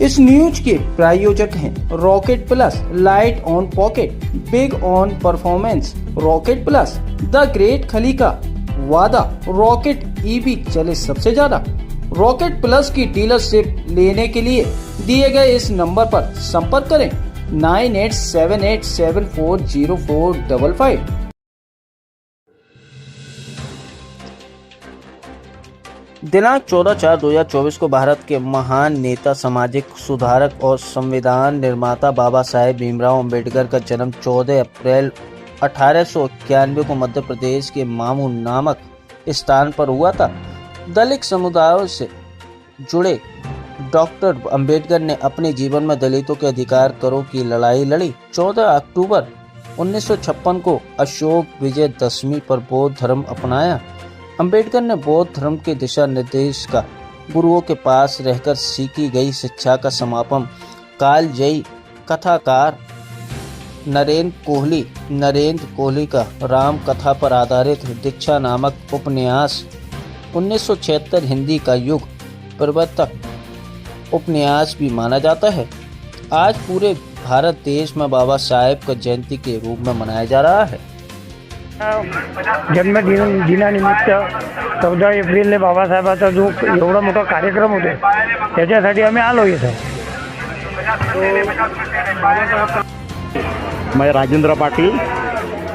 इस न्यूज के प्रायोजक हैं rocket plus, light on pocket, big on performance, rocket plus, the great खली का वादा, रॉकेट ईवी चले सबसे ज्यादा। रॉकेट प्लस की डीलरशिप लेने के लिए दिए गए इस नंबर पर संपर्क करें 9878740455। दिनांक 14/4/2024 को भारत के महान नेता, सामाजिक सुधारक और संविधान निर्माता बाबा साहेब भीमराव अंबेडकर का जन्म 14 अप्रैल 1891 को मध्य प्रदेश के मामू नामक स्थान पर हुआ था। दलित समुदायों से जुड़े डॉक्टर अंबेडकर ने अपने जीवन में दलितों के अधिकार करों की लड़ाई लड़ी। 14 अक्टूबर 1956 को अशोक विजयदशमी पर बौद्ध धर्म अपनाया। अंबेडकर ने बौद्ध धर्म के दिशा निर्देश का गुरुओं के पास रहकर सीखी गई शिक्षा का समापन कालजयी कथाकार नरेंद्र कोहली का राम कथा पर आधारित दीक्षा नामक उपन्यास 1976 हिंदी का युग प्रवर्तक उपन्यास भी माना जाता है। आज पूरे भारत देश में बाबा साहेब का जयंती के रूप में मनाया जा रहा है। जन्मदिनानिमित्त 14 एप्रिलने बाबासाहेबांचा जो एवढा मोठा कार्यक्रम होतो त्याच्यासाठी आम्ही आलो इथे। मैं राजेंद्र पाटिल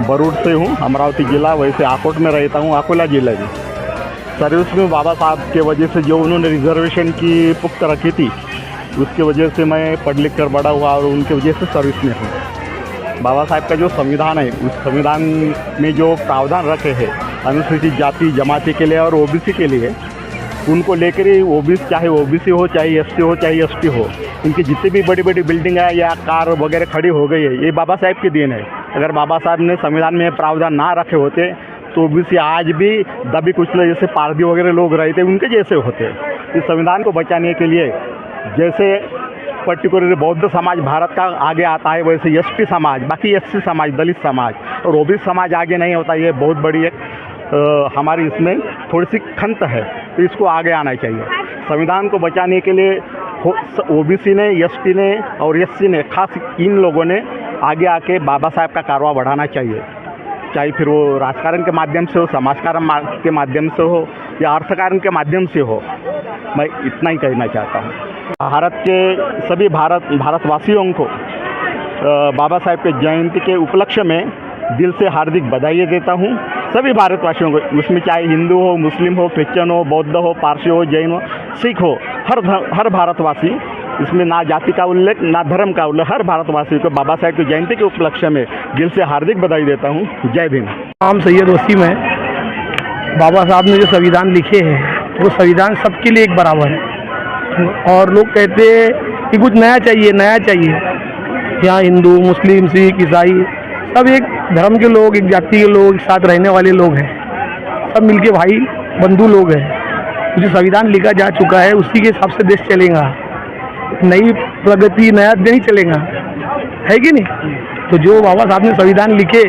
बरूड से हूँ, अमरावती जिला, वैसे आकोट में रहता हूँ, अकोला जिला में। सर्विस में बाबा साहब के वजह से जो उन्होंने रिजर्वेशन की पुख्त रखी थी, उसकी वजह से मैं पढ़ लिख कर बड़ा हुआ और उनकी वजह से सर्विस में हूँ। बाबा साहब का जो संविधान है, उस संविधान में जो प्रावधान रखे हैं अनुसूचित जाति जमाती के लिए और ओबीसी के लिए, उनको लेकर ही ओबीसी, चाहे ओबीसी हो, चाहे एससी हो, चाहे एसटी हो, इनकी जितनी भी बड़ी बड़ी बिल्डिंग है या कार वगैरह खड़ी हो गई है, ये बाबा साहब की देन है। अगर बाबा साहब ने संविधान में प्रावधान ना रखे होते तो ओबीसी आज भी दबी कुचले जैसे पारधी वगैरह लोग रहते उनके जैसे होते। इस संविधान को बचाने के लिए जैसे पर्टिकुलरली बौद्ध समाज भारत का आगे आता है, वैसे एसटी समाज, बाकी एससी समाज, दलित समाज और ओबीसी समाज आगे नहीं होता। ये बहुत बड़ी एक हमारी इसमें थोड़ी सी खंत है, तो इसको आगे आना चाहिए। संविधान को बचाने के लिए ओबीसी ने, एसटी ने और एससी ने, खास इन लोगों ने आगे आके बाबा साहब का कारवा बढ़ाना चाहिए, चाहे फिर वो राजकारण के माध्यम से हो, समाजकारण के माध्यम से हो या अर्थकारण के माध्यम से हो। मैं इतना ही कहना चाहता हूँ। भारत के सभी भारतवासियों को बाबा साहब के जयंती के उपलक्ष्य में दिल से हार्दिक बधाई देता हूँ। सभी भारतवासियों को, उसमें चाहे हिंदू हो, मुस्लिम हो, क्रिश्चियन हो, बौद्ध हो, पारसी हो, जैन हो, सिख हो, हर भारतवासी, इसमें ना जाति का उल्लेख ना धर्म का उल्लेख, हर भारतवासी को बाबा साहब की जयंती के उपलक्ष्य में दिल से हार्दिक बधाई देता हूँ। जय भीम। नाम सैयद वसीम है। बाबा साहब ने जो संविधान लिखे हैं वो संविधान सबके लिए एक बराबर है, और लोग कहते हैं कि कुछ नया चाहिए। यहाँ हिंदू, मुस्लिम, सिख, ईसाई सब एक धर्म के लोग, एक जाति के लोग, एक साथ रहने वाले लोग हैं, सब मिलके भाई बंधु लोग हैं। जो संविधान लिखा जा चुका है उसी के हिसाब से देश चलेगा, नई प्रगति नया नहीं चलेगा, है कि नहीं। तो जो बाबा साहब ने संविधान लिखे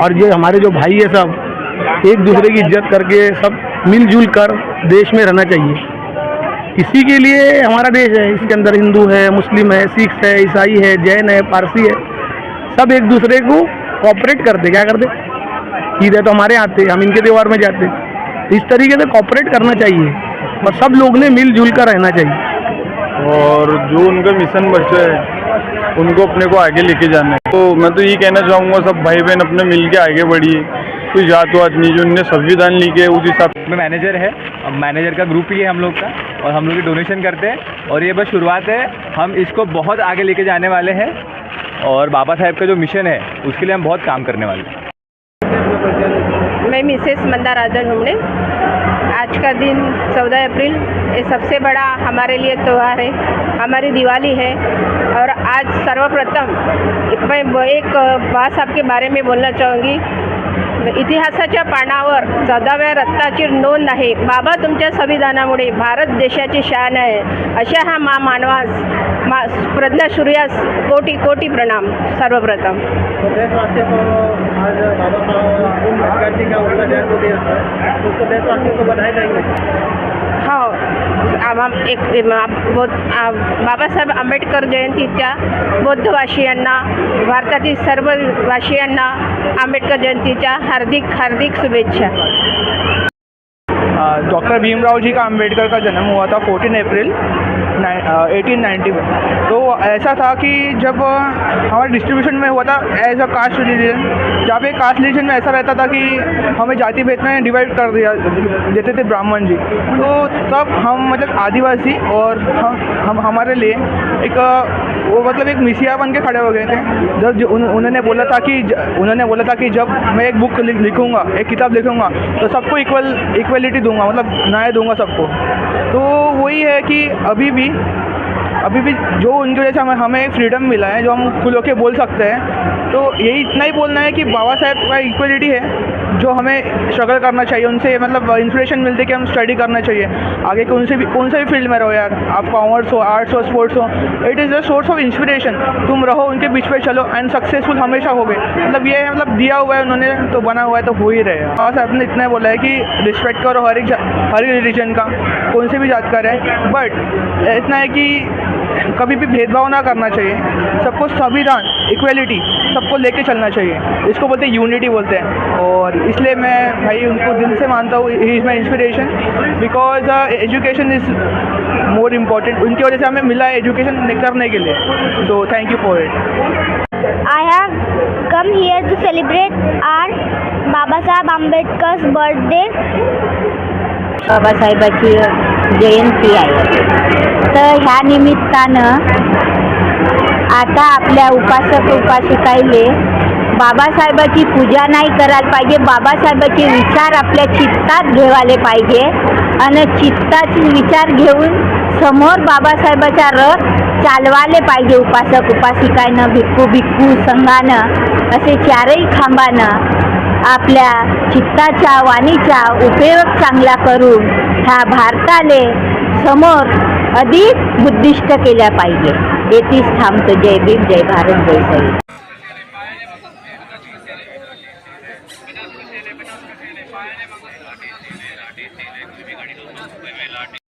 और जो हमारे जो भाई है सब एक दूसरे की इज्जत करके सब मिलजुल कर देश में रहना चाहिए। इसी के लिए हमारा देश है। इसके अंदर हिंदू है, मुस्लिम है, सिख है, ईसाई है, जैन है, पारसी है, सब एक दूसरे को कोऑपरेट करते। क्या करते? ईद है तो हमारे आते, हम इनके त्यौहार में जाते। इस तरीके से कोऑपरेट करना चाहिए और सब लोग ने मिलजुल कर रहना चाहिए। और जो उनका मिशन बचा है उनको अपने को आगे लेके जाना है। तो मैं तो ये कहना चाहूँगा सब भाई बहन अपने मिल के आगे बढ़िए, कोई जातवाद नहीं। जो उनने संविधान लिखे उस हिसाब में मैनेजर है, अब मैनेजर का ग्रुप ही है हम लोग का, और हम लोग डोनेशन करते हैं और ये बस शुरुआत है। हम इसको बहुत आगे लेके जाने वाले हैं और बाबा साहेब का जो मिशन है उसके लिए हम बहुत काम करने वाले हैं। मैं मिसेस मंदा राजन हुमने। आज का दिन 14 अप्रैल ये सबसे बड़ा हमारे लिए त्यौहार है, हमारी दिवाली है। और आज सर्वप्रथम मैं एक बात आपके बारे में बोलना चाहूँगी। इतिहासाच्या पानावर 14व्या रत्नाची नोंद आहे। बाबा तुमच्या संविधानामुळे भारत देशाची शान आहे। अशा हा मानवास प्रज्ञा सूर्यास कोटी कोटी प्रणाम। सर्वप्रथम देशवासियों को आज बाबा साहब अम्बेडकर जी का उनका जयंती दिवस है, उसको देशवासियों को बधाई देंगे। बाबासाहेब आंबेडकर जयंतीच्या बौद्धवासियांना, भारतातील सर्व वासियांना आंबेडकर जयंतीच्या हार्दिक हार्दिक शुभेच्छा। डॉक्टर भीमराव जी का अम्बेडकर का जन्म हुआ था 14 अप्रैल 1891। तो ऐसा था कि जब हमारे डिस्ट्रीब्यूशन में हुआ था एज अ कास्ट रिलीजन, जहाँ पे कास्ट रिलीजन में ऐसा रहता था कि हमें जाति भेद में डिवाइड कर दिया देते थे ब्राह्मण जी। तो तब हम मतलब आदिवासी और हम हमारे लिए एक वो मतलब एक मिसिया बन के खड़े हो गए थे। जब उन्होंने बोला था कि जब मैं एक बुक लिखूंगा, एक किताब लिखूंगा तो सबको इक्वलिटी दूंगा, मतलब न्याय दूंगा सबको। तो वही है कि अभी भी जो उनकी वजह से हमें एक फ्रीडम मिला है, जो हम खुल होकर बोल सकते हैं। तो यही इतना ही बोलना है कि बाबा साहेब का इक्वलिटी है जो हमें स्ट्रगल करना चाहिए, उनसे मतलब इंस्पिरेशन मिलती है कि हम स्टडी करना चाहिए आगे। कौन से भी फील्ड में रहो यार, आप कॉमर्स हो, आर्ट्स हो, स्पोर्ट्स हो, it is the source of inspiration. तुम रहो उनके बीच पे चलो एंड सक्सेसफुल हमेशा हो गए। मतलब ये है, मतलब दिया हुआ है उन्होंने तो बना हुआ है तो हो ही रहे। बाबा साहब ने इतना बोला है कि रिस्पेक्ट करो हर एक रिलीजन का, कौन से भी जात का रहे, बट इतना है कि कभी भी भेदभाव ना करना चाहिए, सबको संविधान इक्वलिटी सबको लेके चलना चाहिए। इसको बोलते हैं यूनिटी बोलते हैं। और इसलिए मैं भाई उनको दिल से मानता हूँ, he is my inspiration because education is more important. उनकी वजह से हमें मिला है एजुकेशन करने के लिए। So thank you for it. I have come here to celebrate our Babasaheb Ambedkar's birthday. बाबासाहेबांची जयंती आहे, तर ह्या निमित्तानं आता आपल्या उपासक उपासिकाईले बाबासाहेबाची पूजा नाही करायला पाहिजे, बाबासाहेबाचे विचार आपल्या चित्तात घेवाले पाहिजे आणि चित्ताचे विचार घेऊन समोर बाबासाहेबाचा रथ चालवाले पाहिजे। उपासक उपासिकांना, भिक्खू संघानं असे चारही खांबानं आपल्या चित्ताच्या वाणीचा उपयोग चांगला करून ह्या भारताले समोर अधिक बुद्धिष्ट केल्या पाहिजे। येथेच थांबतो। जय भीम, जय भारत, जय सैनिक।